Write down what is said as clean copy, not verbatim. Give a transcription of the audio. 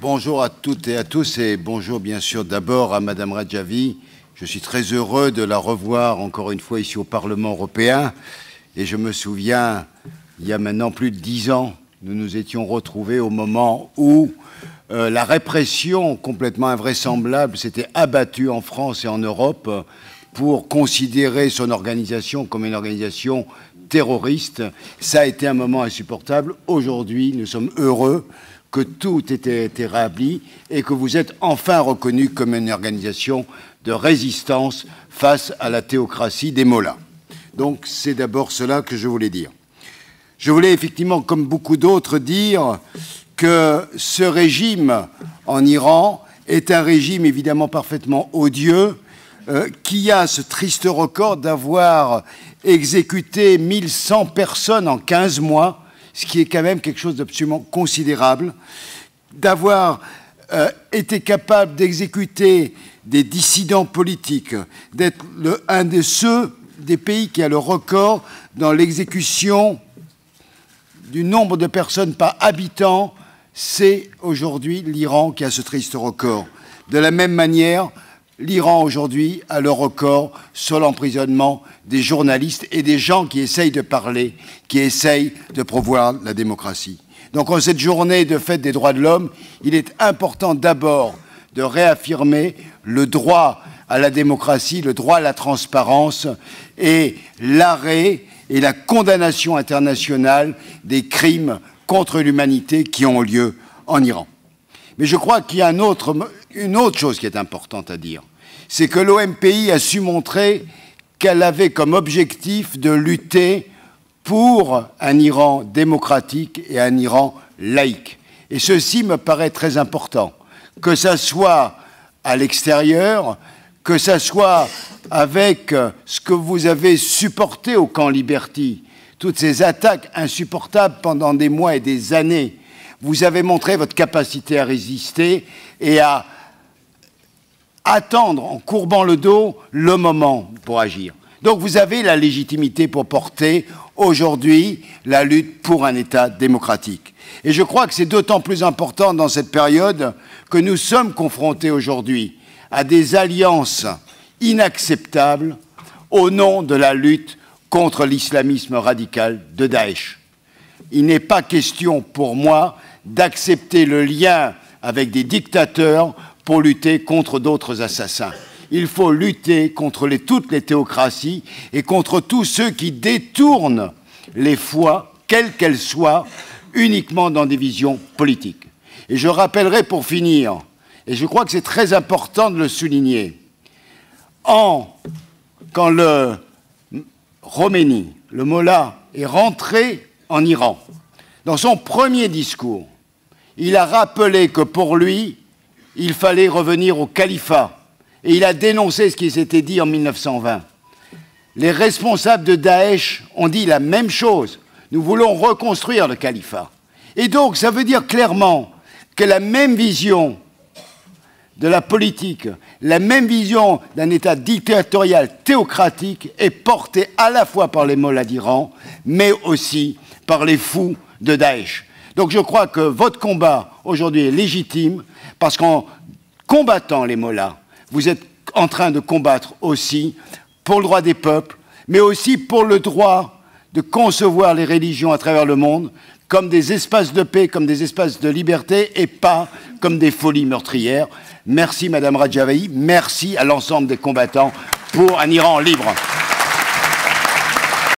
Bonjour à toutes et à tous et bonjour bien sûr d'abord à Madame Radjavi. Je suis très heureux de la revoir encore une fois ici au Parlement européen et je me souviens, il y a maintenant plus de 10 ans, nous nous étions retrouvés au moment où la répression complètement invraisemblable s'était abattue en France et en Europe pour considérer son organisation comme une organisation terroriste. Ça a été un moment insupportable. Aujourd'hui, nous sommes heureux que tout ait été rétabli et que vous êtes enfin reconnu comme une organisation de résistance face à la théocratie des mollahs. Donc c'est d'abord cela que je voulais dire. Je voulais effectivement, comme beaucoup d'autres, dire que ce régime en Iran est un régime évidemment parfaitement odieux, qui a ce triste record d'avoir exécuté 1100 personnes en 15 mois, ce qui est quand même quelque chose d'absolument considérable, d'avoir été capable d'exécuter des dissidents politiques, d'être un de ceux des pays qui a le record dans l'exécution du nombre de personnes par habitant. C'est aujourd'hui l'Iran qui a ce triste record. De la même manière, l'Iran aujourd'hui a le record sur l'emprisonnement des journalistes et des gens qui essayent de parler, qui essayent de promouvoir la démocratie. Donc en cette journée de fête des droits de l'homme, il est important d'abord de réaffirmer le droit à la démocratie, le droit à la transparence et l'arrêt et la condamnation internationale des crimes contre l'humanité qui ont lieu en Iran. Mais je crois qu'il y a une autre chose qui est importante à dire, c'est que l'OMPI a su montrer qu'elle avait comme objectif de lutter pour un Iran démocratique et un Iran laïque. Et ceci me paraît très important, que ça soit à l'extérieur, que ça soit avec ce que vous avez supporté au camp Liberty, toutes ces attaques insupportables pendant des mois et des années. Vous avez montré votre capacité à résister et à attendre, en courbant le dos, le moment pour agir. Donc vous avez la légitimité pour porter aujourd'hui la lutte pour un État démocratique. Et je crois que c'est d'autant plus important dans cette période que nous sommes confrontés aujourd'hui à des alliances inacceptables au nom de la lutte contre l'islamisme radical de Daesh. Il n'est pas question pour moi d'accepter le lien avec des dictateurs pour lutter contre d'autres assassins. Il faut lutter contre toutes les théocraties et contre tous ceux qui détournent les foi, quelles qu'elles soient, uniquement dans des visions politiques. Et je rappellerai pour finir, et je crois que c'est très important de le souligner, quand le Khomeini, le mollah, est rentré en Iran, dans son premier discours, il a rappelé que pour lui, il fallait revenir au califat. Et il a dénoncé ce qui s'était dit en 1920. Les responsables de Daesh ont dit la même chose. Nous voulons reconstruire le califat. Et donc, ça veut dire clairement que la même vision de la politique, la même vision d'un État dictatorial théocratique est portée à la fois par les mollahs d'Iran, mais aussi par les fous de Daesh. Donc je crois que votre combat aujourd'hui est légitime parce qu'en combattant les mollahs, vous êtes en train de combattre aussi pour le droit des peuples, mais aussi pour le droit de concevoir les religions à travers le monde comme des espaces de paix, comme des espaces de liberté et pas comme des folies meurtrières. Merci Madame Radjavi, merci à l'ensemble des combattants pour un Iran libre.